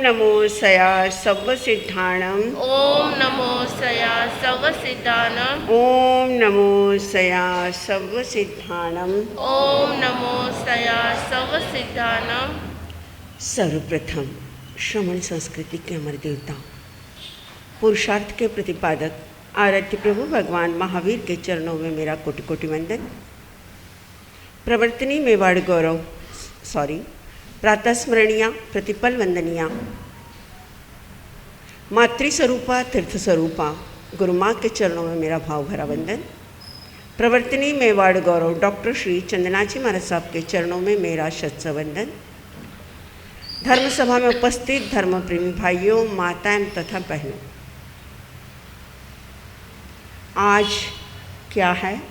नमो सया सर्वसिद्धाणं। ओम नमो सया सर्वसिद्धानम। ओम नमो सया सर्वसिद्धाणं। ओम नमो सया सर्वसिद्धानम। सर्वप्रथम श्रमण संस्कृति के अमर देवता, पुरुषार्थ के प्रतिपादक आराध्य प्रभु भगवान महावीर के चरणों में मेरा कोटि कोटि वंदन। प्रवर्तनी मेवाड़ गौरव प्रातः स्मरणीया प्रतिपल वंदनिया मातृस्वरूपा तीर्थ स्वरूपा गुरु माँ के चरणों में मेरा भाव भरा वंदन। प्रवर्तनी मेवाड़ गौरव डॉक्टर श्री चंदनाजी महाराज साहब के चरणों में मेरा शत वंदन। धर्म सभा में उपस्थित धर्म प्रेमी भाइयों, माताएं तथा बहनों, आज क्या है?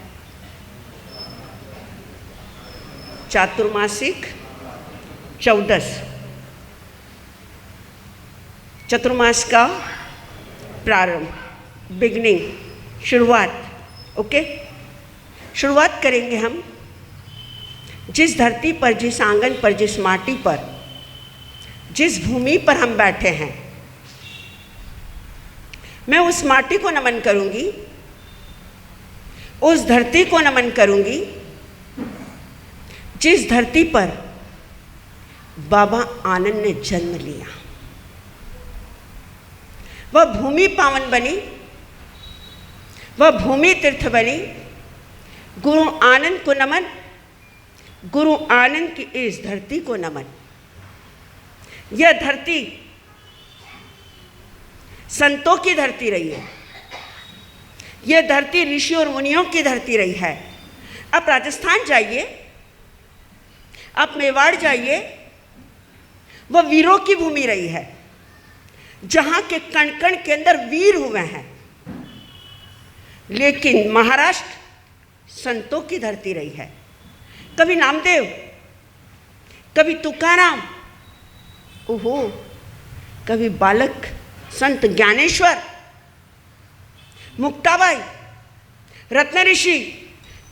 चातुर्मासिक चौदस, चतुर्मास का प्रारंभ, बिगनिंग, शुरुआत। ओके, शुरुआत करेंगे हम जिस धरती पर, जिस आंगन पर, जिस माटी पर, जिस भूमि पर हम बैठे हैं, मैं उस माटी को नमन करूंगी, उस धरती को नमन करूंगी जिस धरती पर बाबा आनंद ने जन्म लिया। वह भूमि पावन बनी, वह भूमि तीर्थ बनी। गुरु आनंद को नमन, गुरु आनंद की इस धरती को नमन। यह धरती संतों की धरती रही है, यह धरती ऋषि और मुनियों की धरती रही है। आप राजस्थान जाइए, आप मेवाड़ जाइए, वह वीरों की भूमि रही है, जहां के कण कण के अंदर वीर हुए हैं। लेकिन महाराष्ट्र संतों की धरती रही है। कभी नामदेव, कभी तुकाराम, ओहो, कभी बालक संत ज्ञानेश्वर, मुक्ताबाई, रत्न ऋषि,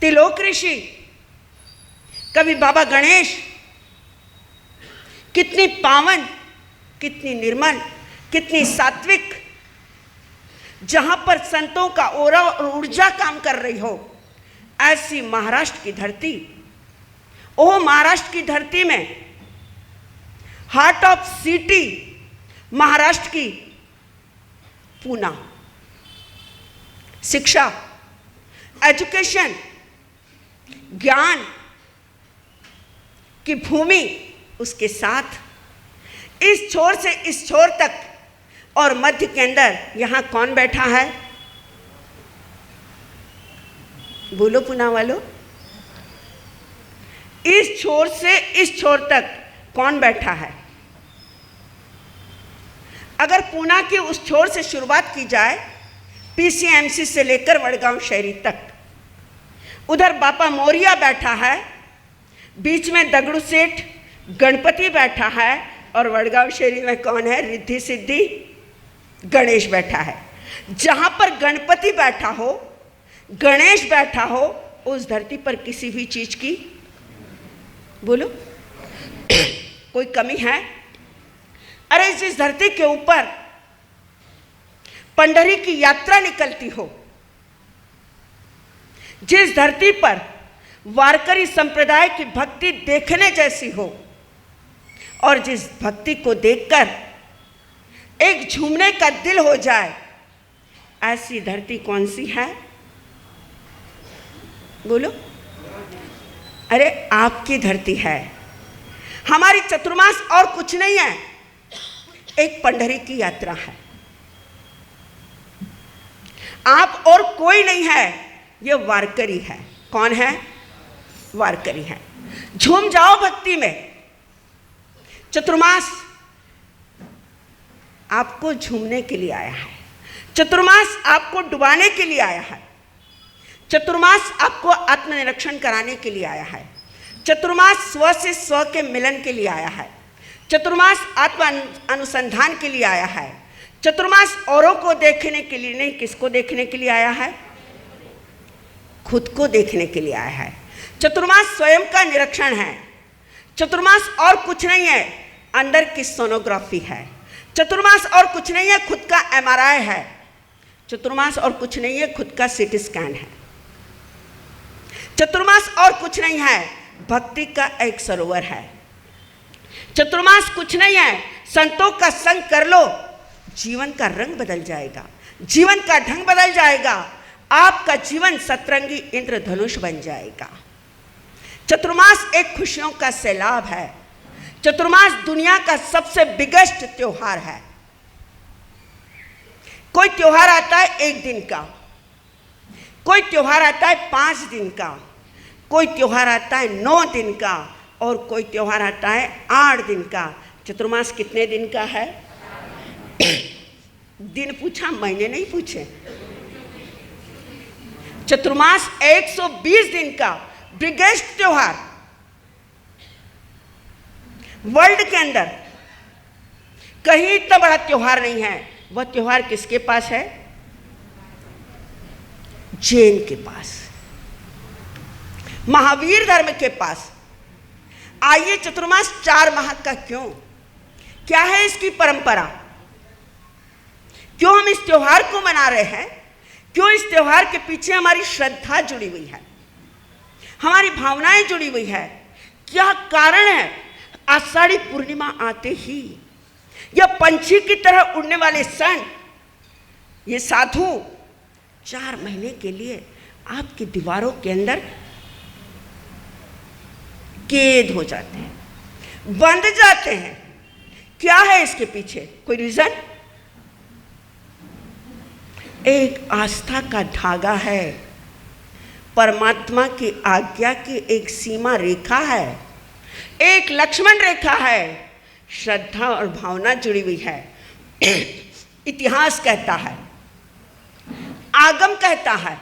तिलोक ऋषि, कभी बाबा गणेश। कितनी पावन, कितनी निर्मल, कितनी सात्विक, जहां पर संतों का ओरा और ऊर्जा काम कर रही हो, ऐसी महाराष्ट्र की धरती। ओह, महाराष्ट्र की धरती में हार्ट ऑफ सिटी महाराष्ट्र की पूना, शिक्षा, एजुकेशन, ज्ञान की भूमि, उसके साथ इस छोर से इस छोर तक और मध्य के अंदर यहां कौन बैठा है? बोलो पुना वालों, इस छोर से इस छोर तक कौन बैठा है? अगर पूना की उस छोर से शुरुआत की जाए, पीसीएमसी से लेकर वडगांव शहरी तक, उधर बापा मोरिया बैठा है, बीच में दगड़ू सेठ गणपति बैठा है, और वडगांव शहरी में कौन है? रिद्धि सिद्धि गणेश बैठा है। जहां पर गणपति बैठा हो, गणेश बैठा हो, उस धरती पर किसी भी चीज की, बोलो, कोई कमी है? अरे जिस धरती के ऊपर पंडरी की यात्रा निकलती हो, जिस धरती पर वारकरी संप्रदाय की भक्ति देखने जैसी हो, और जिस भक्ति को देखकर एक झूमने का दिल हो जाए, ऐसी धरती कौन सी है? बोलो। अरे आपकी धरती है। हमारी चतुर्मास और कुछ नहीं है, एक पंडरी की यात्रा है। आप और कोई नहीं है, ये वारकरी है। कौन है? वारकरी है। झूम जाओ भक्ति में। चतुर्मास आपको झूमने के लिए आया है, चतुर्मास आपको डुबाने के लिए आया है, चतुर्मास आपको आत्मनिरीक्षण कराने के लिए आया है, चतुर्मास स्व से स्व के मिलन के लिए आया है, चतुर्मास आत्म अनुसंधान के लिए आया है, चतुर्मास औरों को देखने के लिए नहीं, किसको देखने के लिए आया है? खुद को देखने के लिए आया है। चतुर्मास स्वयं का निरीक्षण है। चतुर्मास और कुछ नहीं है, अंदर की सोनोग्राफी है। चतुर्मास और कुछ नहीं है, खुद का MRI है। चतुर्मास और कुछ नहीं है, खुद का CT स्कैन है। चतुर्मास और कुछ नहीं है, भक्ति का एक सरोवर है। चतुर्मास कुछ नहीं है, संतों का संग कर लो, जीवन का रंग बदल जाएगा, जीवन का ढंग बदल जाएगा, आपका जीवन सतरंगी इंद्रधनुष बन जाएगा। चतुर्मास एक खुशियों का सैलाब है। चतुर्मास दुनिया का सबसे बिगेस्ट त्योहार है। कोई त्योहार आता है 1 दिन का, कोई त्योहार आता है 5 दिन का, कोई त्योहार आता है 9 दिन का, और कोई त्योहार आता है 8 दिन का। चतुर्मास कितने दिन का है? दिन पूछा, महीने नहीं पूछे। चतुर्मास 120 दिन का बिगेस्ट त्योहार वर्ल्ड के अंदर कहीं इतना बड़ा त्योहार नहीं है। वह त्योहार किसके पास है? जैन के पास, महावीर धर्म के पास। आइए, चतुर्मास 4 माह का क्यों? क्या है इसकी परंपरा? क्यों हम इस त्योहार को मना रहे हैं? क्यों इस त्योहार के पीछे हमारी श्रद्धा जुड़ी हुई है, हमारी भावनाएं जुड़ी हुई है? क्या कारण है? आषाढ़ी पूर्णिमा आते ही यह पंछी की तरह उड़ने वाले संत, ये साधु 4 महीने के लिए आपकी दीवारों के अंदर कैद हो जाते हैं, बंध जाते हैं। क्या है इसके पीछे? कोई रीजन? एक आस्था का धागा है, परमात्मा की आज्ञा की एक सीमा रेखा है, एक लक्ष्मण रेखा है, श्रद्धा और भावना जुड़ी हुई है। इतिहास कहता है, आगम कहता है,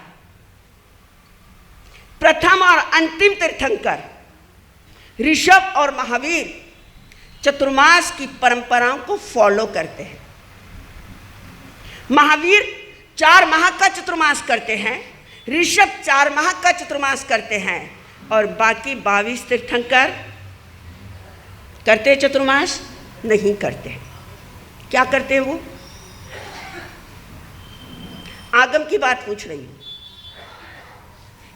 प्रथम और अंतिम तीर्थंकर ऋषभ और महावीर चतुर्मास की परंपराओं को फॉलो करते हैं। महावीर 4 माह का चतुर्मास करते हैं, ऋषभ 4 माह का चतुर्मास करते हैं, और बाकी 22 तीर्थंकर करते चतुर्मास नहीं करते। क्या करते हैं वो? आगम की बात पूछ रही हूं,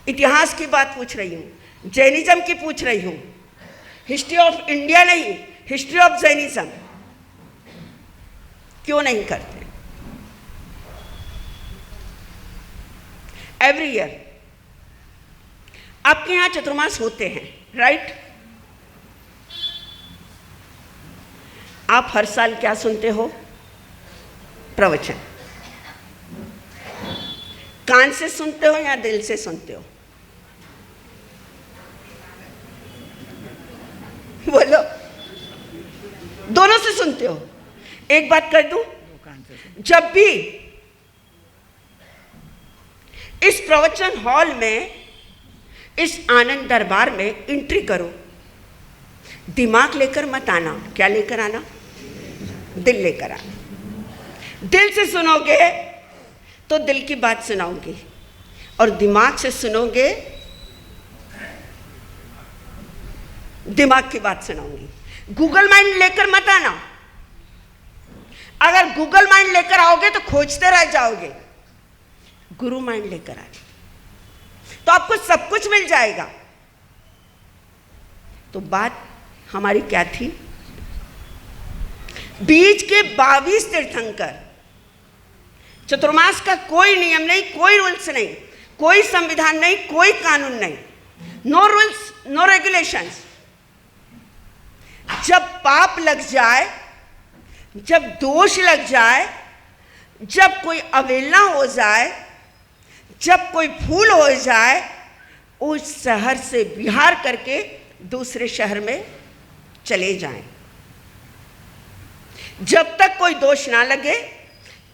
इतिहास की बात पूछ रही हूं, जैनिज्म की पूछ रही हूं, हिस्ट्री ऑफ इंडिया नहीं, हिस्ट्री ऑफ जैनिज्म। क्यों नहीं करते? एवरी ईयर आपके यहां चतुर्मास होते हैं, राइट? आप हर साल क्या सुनते हो? प्रवचन। कान से सुनते हो या दिल से सुनते हो? बोलो। दोनों से सुनते हो। एक बात कर दूं, जब भी इस प्रवचन हॉल में, इस आनंद दरबार में एंट्री करो, दिमाग लेकर मत आना। क्या लेकर आना? दिल लेकर आना। दिल से सुनोगे तो दिल की बात सुनाओगे, और दिमाग से सुनोगे दिमाग की बात सुनाऊंगी। गूगल माइंड लेकर मत आना। अगर गूगल माइंड लेकर आओगे तो खोजते रह जाओगे। गुरु माइंड लेकर आए तो आपको सब कुछ मिल जाएगा। तो बात हमारी क्या थी? बीच के 22 तीर्थंकर, चतुर्मास का कोई नियम नहीं, कोई रूल्स नहीं, कोई संविधान नहीं, कोई कानून नहीं, नो रूल्स नो रेगुलेशंस। जब पाप लग जाए, जब दोष लग जाए, जब कोई अवहेलना हो जाए, जब कोई भूल हो जाए, उस शहर से विहार करके दूसरे शहर में चले जाएं। जब तक कोई दोष ना लगे,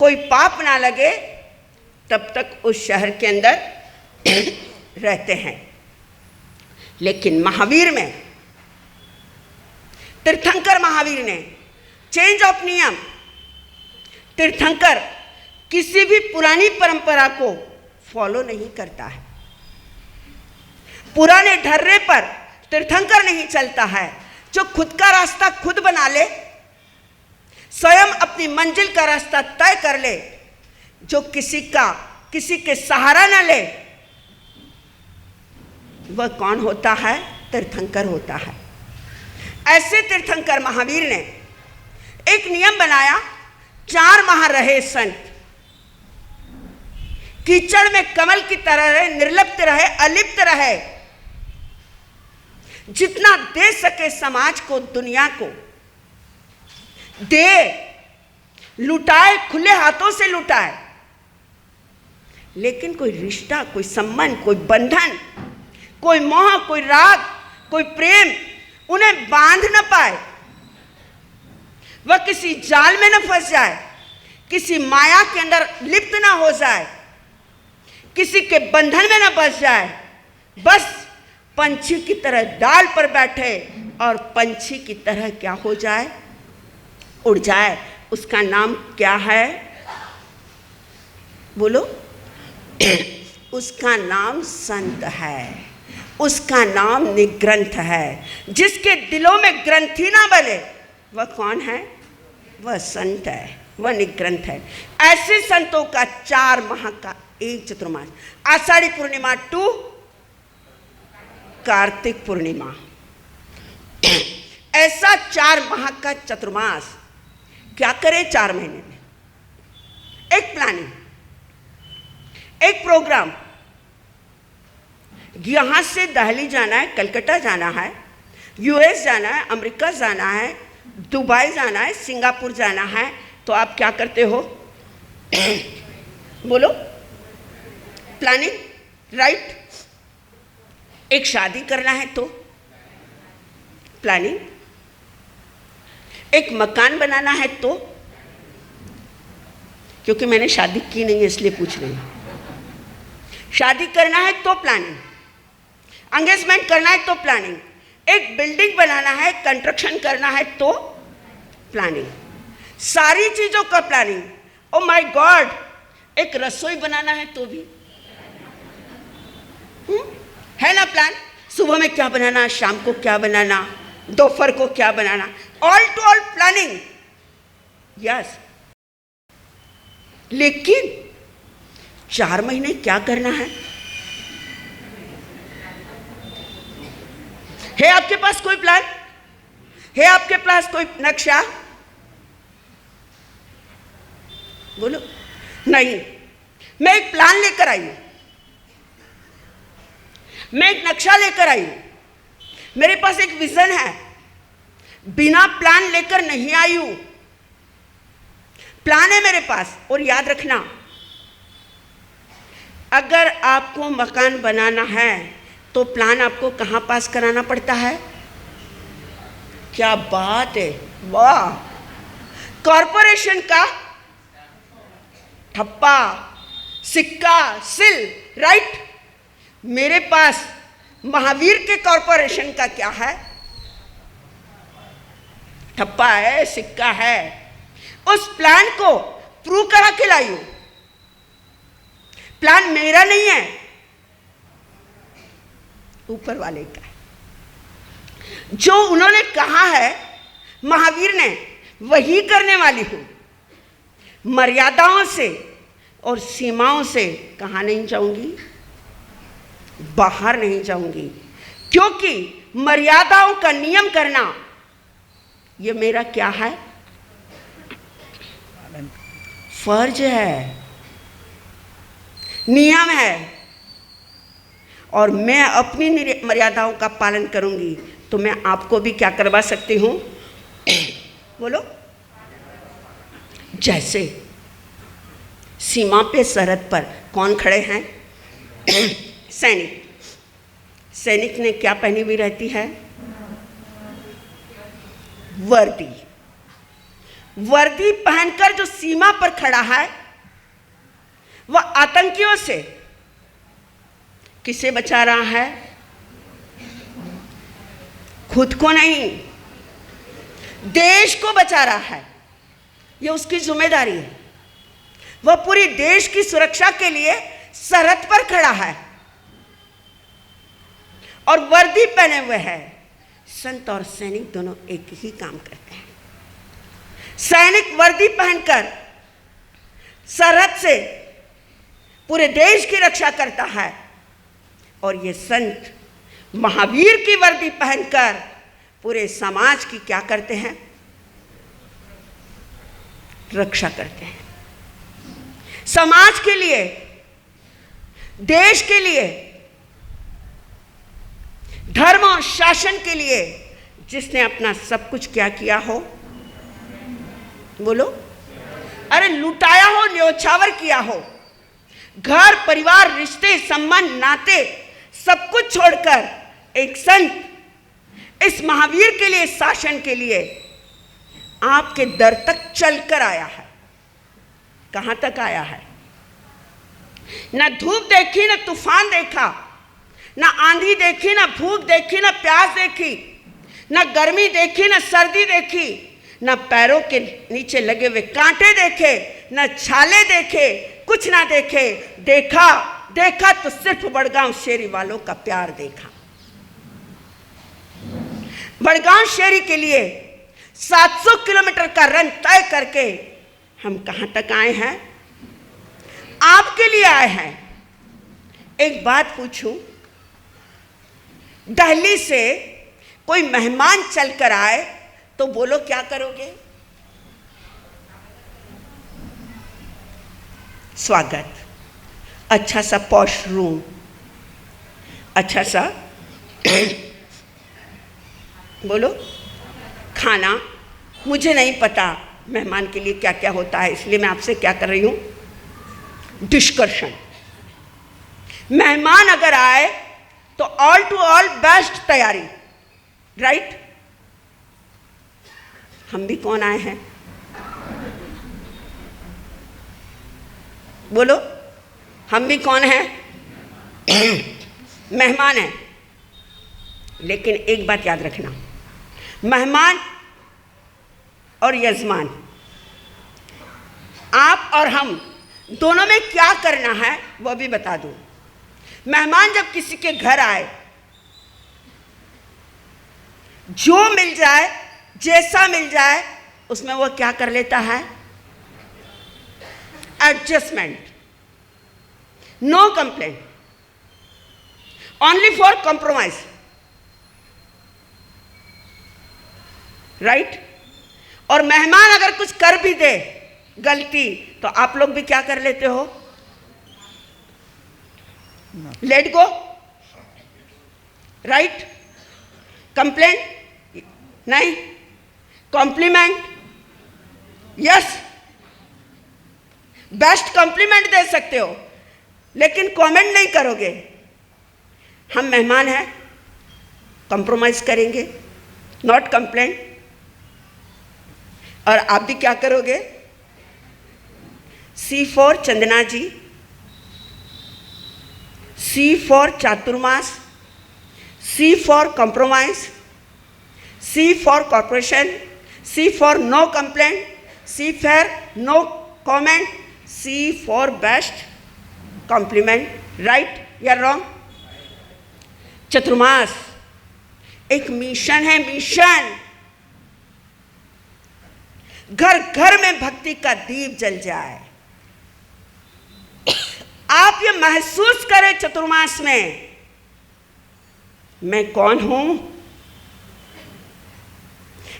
कोई पाप ना लगे, तब तक उस शहर के अंदर रहते हैं। लेकिन महावीर में, तीर्थंकर महावीर ने चेंज ऑफ नियम। तीर्थंकर किसी भी पुरानी परंपरा को फॉलो नहीं करता है। पुराने ढर्रे पर तीर्थंकर नहीं चलता है। जो खुद का रास्ता खुद बना ले, स्वयं अपनी मंजिल का रास्ता तय कर ले, जो किसी के सहारा न ले, वह कौन होता है? तीर्थंकर होता है। ऐसे तीर्थंकर महावीर ने एक नियम बनाया, 4 माह रहे संत, कीचड़ में कमल की तरह रहे, निर्लिप्त रहे, अलिप्त रहे, जितना दे सके समाज को, दुनिया को दे, लुटाए, खुले हाथों से लुटाए, लेकिन कोई रिश्ता, कोई संबंध, कोई बंधन, कोई मोह, कोई राग, कोई प्रेम उन्हें बांध न पाए, वह किसी जाल में न फंस जाए, किसी माया के अंदर लिप्त न हो जाए, किसी के बंधन में न बस जाए, बस पंछी की तरह डाल पर बैठे और पंछी की तरह क्या हो जाए? उड़ जाए। उसका नाम क्या है? बोलो। उसका नाम संत है, उसका नाम निग्रंथ है। जिसके दिलों में ग्रंथि ना बने, वह कौन है? वह संत है, वह निग्रंथ है। ऐसे संतों का 4 माह का एक चतुर्मास, आषाढ़ी पूर्णिमा टू कार्तिक पूर्णिमा, ऐसा 4 माह का चतुर्मास क्या करें 4 महीने में? एक प्लानिंग, एक प्रोग्राम। यहां से दिल्ली जाना है, कलकत्ता जाना है, यूएस जाना है, अमेरिका जाना है, दुबई जाना है, सिंगापुर जाना है, तो आप क्या करते हो? बोलो। Planning, right. एक शादी करना है तो प्लानिंग, एक मकान बनाना है तो, क्योंकि मैंने शादी की नहीं है इसलिए पूछ रही हूं। शादी करना है तो प्लानिंग, एंगेजमेंट करना है तो प्लानिंग, एक बिल्डिंग बनाना है, कंस्ट्रक्शन करना है तो प्लानिंग, सारी चीजों का प्लानिंग। ओ माय गॉड, एक रसोई बनाना है तो भी है ना प्लान। सुबह में क्या बनाना, शाम को क्या बनाना, दोपहर को क्या बनाना, all to all planning. Yes, लेकिन 4 महीने क्या करना है? है आपके पास कोई प्लान? है आपके पास कोई नक्शा? बोलो। नहीं, मैं एक प्लान लेकर आई हूं, मैं एक नक्शा लेकर आई हूं, मेरे पास एक विजन है। बिना प्लान लेकर नहीं आई हूं, प्लान है मेरे पास। और याद रखना, अगर आपको मकान बनाना है तो प्लान आपको कहां पास कराना पड़ता है? क्या बात है, वाह! कॉरपोरेशन का ठप्पा, सिक्का, सिल, राइट। मेरे पास महावीर के कॉरपोरेशन का क्या है? ठप्पा है, सिक्का है। उस प्लान को प्रूव करा के लाई हूं। प्लान मेरा नहीं है, ऊपर वाले का है। जो उन्होंने कहा है महावीर ने, वही करने वाली हूं। मर्यादाओं से और सीमाओं से कहां नहीं जाऊंगी? बाहर नहीं जाऊंगी, क्योंकि मर्यादाओं का नियम करना यह मेरा क्या है? फर्ज है, नियम है। और मैं अपनी मर्यादाओं का पालन करूंगी तो मैं आपको भी क्या करवा सकती हूं? बोलो। जैसे सीमा पे, सरहद पर कौन खड़े हैं? सैनिक। सैनिक ने क्या पहनी हुई रहती है? वर्दी। वर्दी पहनकर जो सीमा पर खड़ा है, वह आतंकियों से किसे बचा रहा है? खुद को नहीं, देश को बचा रहा है। यह उसकी जिम्मेदारी है। वह पूरी देश की सुरक्षा के लिए सरहद पर खड़ा है और वर्दी पहने हुए है। संत और सैनिक दोनों एक ही काम करते हैं। सैनिक वर्दी पहनकर सरहद से पूरे देश की रक्षा करता है, और ये संत महावीर की वर्दी पहनकर पूरे समाज की क्या करते हैं? रक्षा करते हैं। समाज के लिए, देश के लिए, धर्म और शासन के लिए जिसने अपना सब कुछ क्या किया हो? बोलो। अरे लुटाया हो, न्योछावर किया हो, घर परिवार रिश्ते संबंध नाते सब कुछ छोड़कर एक संत इस महावीर के लिए, शासन के लिए आपके दर तक चलकर आया है। कहां तक आया है? ना धूप देखी, ना तूफान देखा, ना आंधी देखी, ना भूख देखी, ना प्यास देखी, ना गर्मी देखी, ना सर्दी देखी, ना पैरों के नीचे लगे हुए कांटे देखे, ना छाले देखे, कुछ ना देखे। देखा तो सिर्फ बड़गांव शेरी वालों का प्यार देखा। बड़गांव शेरी के लिए 700 किलोमीटर का रन तय करके हम कहां तक आए हैं? आपके लिए आए हैं। एक बात पूछूं, दिल्ली से कोई मेहमान चलकर आए तो बोलो क्या करोगे? स्वागत, अच्छा सा पॉश रूम, अच्छा सा बोलो खाना। मुझे नहीं पता मेहमान के लिए क्या क्या होता है, इसलिए मैं आपसे क्या कर रही हूं? डिस्कशन। मेहमान अगर आए तो ऑल टू ऑल बेस्ट तैयारी, राइट? हम भी कौन आए हैं? बोलो, हम भी कौन हैं? मेहमान हैं। लेकिन एक बात याद रखना, मेहमान और यजमान, आप और हम दोनों में क्या करना है वो भी बता दूं। मेहमान जब किसी के घर आए, जो मिल जाए, जैसा मिल जाए, उसमें वो क्या कर लेता है? Adjustment. No complaint, only for compromise, right? और मेहमान अगर कुछ कर भी दे गलती, तो आप लोग भी क्या कर लेते हो? Let go, right? कंप्लेंट नहीं, कॉम्प्लीमेंट यस। बेस्ट कॉम्प्लीमेंट दे सकते हो, लेकिन कमेंट नहीं करोगे। हम मेहमान हैं, कॉम्प्रोमाइज करेंगे, नॉट कंप्लेंट। और आप भी क्या करोगे? C for Chandana ji, C for Chaturmas, C for compromise, C for corporation, C for no complaint, C for no comment, C for best compliment, right या रॉन्ग? चतुर्मास एक मिशन है, मिशन। घर घर में भक्ति का दीप जल जाए। आप ये महसूस करें चतुर्मास में, मैं कौन हूं?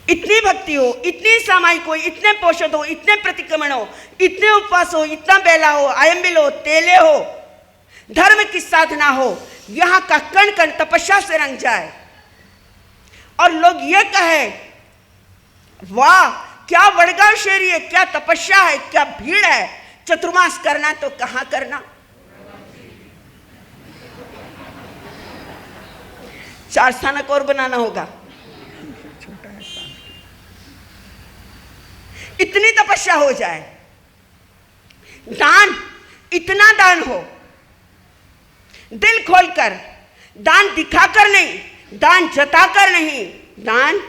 इतनी भक्ति हो, इतनी सामायिक हो, इतने पोषद हो, इतने प्रतिक्रमण हो, इतने उपवास हो, इतना बेला हो, आयम्बिल हो, तेले हो, धर्म की साधना हो, यहां का कण कण तपस्या से रंग जाए और लोग ये कहे, वाह क्या वड़गांव शेरी है, क्या तपस्या है, क्या भीड़ है। चतुर्मास करना तो कहां करना? 4 स्थानक और बनाना होगा। इतनी तपस्या हो जाए, दान, इतना दान हो, दिल खोलकर, दान दिखाकर नहीं, दान जताकर नहीं, दान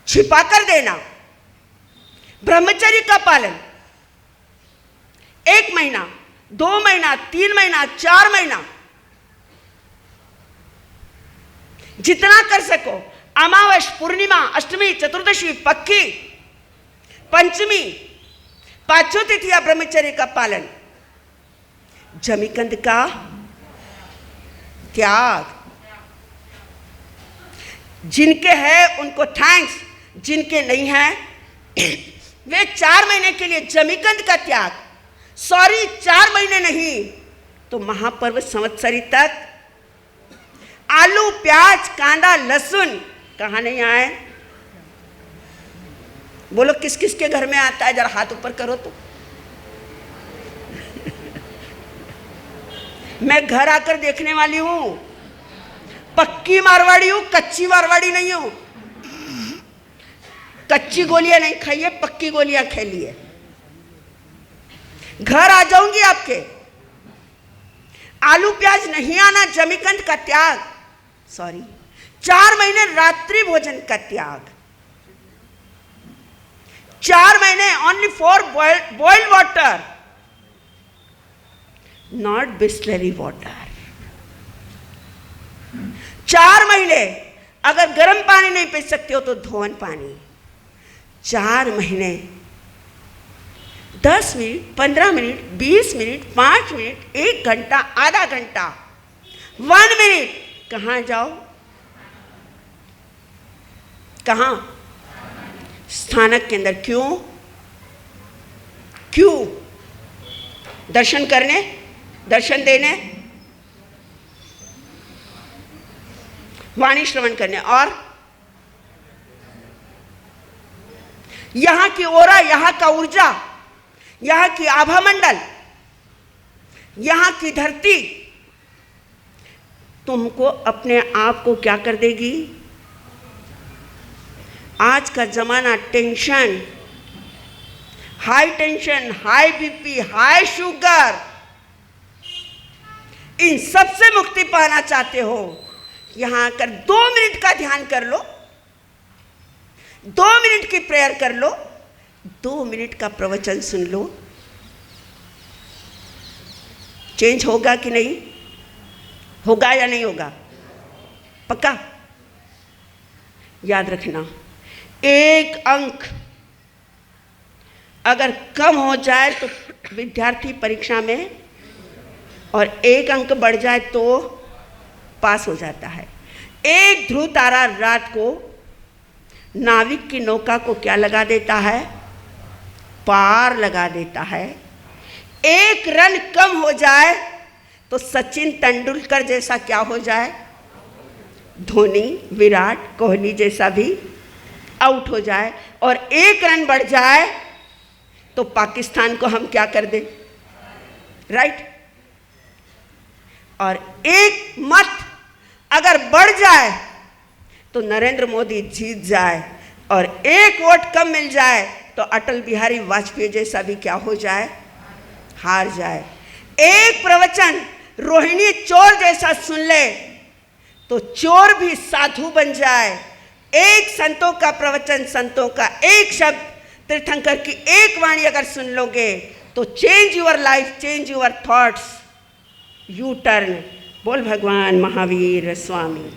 छिपाकर देना। ब्रह्मचर्य का पालन 1 महीना, 2 महीना, 3 महीना, 4 महीना, जितना कर सको। अमावस, पूर्णिमा, अष्टमी, चतुर्दशी, पक्की, पंचमी, पांचों तिथियां ब्रह्मचर्य का पालन, जमीकंद का त्याग। जिनके है उनको थैंक्स, जिनके नहीं है वे 4 महीने के लिए जमीकंद का त्याग, सॉरी 4 महीने नहीं तो महापर्व संवत्सरी तक आलू प्याज कांदा लहसुन कहाँ नहीं आए? बोलो किस किस के घर में आता है, जरा हाथ ऊपर करो तो। मैं घर आकर देखने वाली हूं, पक्की मारवाड़ी हूं, कच्ची मारवाड़ी नहीं हूं। कच्ची गोलियां नहीं खाइए, पक्की गोलियां खेलिए। घर आ जाऊंगी आपके। आलू प्याज नहीं आना, जमीकंद का त्याग, सॉरी 4 महीने रात्रि भोजन का त्याग, 4 महीने only for boiled water, not Bisleri water. 4 महीने अगर गर्म पानी नहीं पी सकते हो तो धोवन पानी। 4 महीने 10 मिनट, 15 मिनट, 20 मिनट, 5 मिनट, 1 घंटा, आधा घंटा, 1 मिनट, कहाँ जाओ? कहाँ? स्थानक के अंदर। क्यों? क्यों? दर्शन करने, दर्शन देने, वाणी श्रवण करने, और यहां की ओरा, यहां का ऊर्जा, यहां की आभा मंडल, यहां की धरती तुमको अपने आप को क्या कर देगी? आज का जमाना tension, high tension, high BP, high sugar, इन सब से मुक्ति पाना चाहते हो, यहां आकर 2 मिनट का ध्यान कर लो, 2 मिनट की प्रेयर कर लो, 2 मिनट का प्रवचन सुन लो। चेंज होगा कि नहीं होगा? या नहीं होगा? पक्का याद रखना, 1 अंक अगर कम हो जाए तो विद्यार्थी परीक्षा में, और 1 अंक बढ़ जाए तो पास हो जाता है। 1 ध्रुव तारा रात को नाविक की नौका को क्या लगा देता है? पार लगा देता है। 1 रन कम हो जाए तो सचिन तेंदुलकर जैसा क्या हो जाए? धोनी, विराट कोहली जैसा भी आउट हो जाए। और 1 रन बढ़ जाए तो पाकिस्तान को हम क्या कर दें? राइट। और 1 मत अगर बढ़ जाए तो नरेंद्र मोदी जीत जाए, और 1 वोट कम मिल जाए तो अटल बिहारी वाजपेयी जैसा भी क्या हो जाए? हार जाए। 1 प्रवचन रोहिणी चोर जैसा सुन ले तो चोर भी साधु बन जाए। 1 संतों का प्रवचन, संतों का 1 शब्द, तीर्थंकर की 1 वाणी अगर सुन लोगे तो change your life, change your thoughts, U turn. बोल भगवान महावीर स्वामी।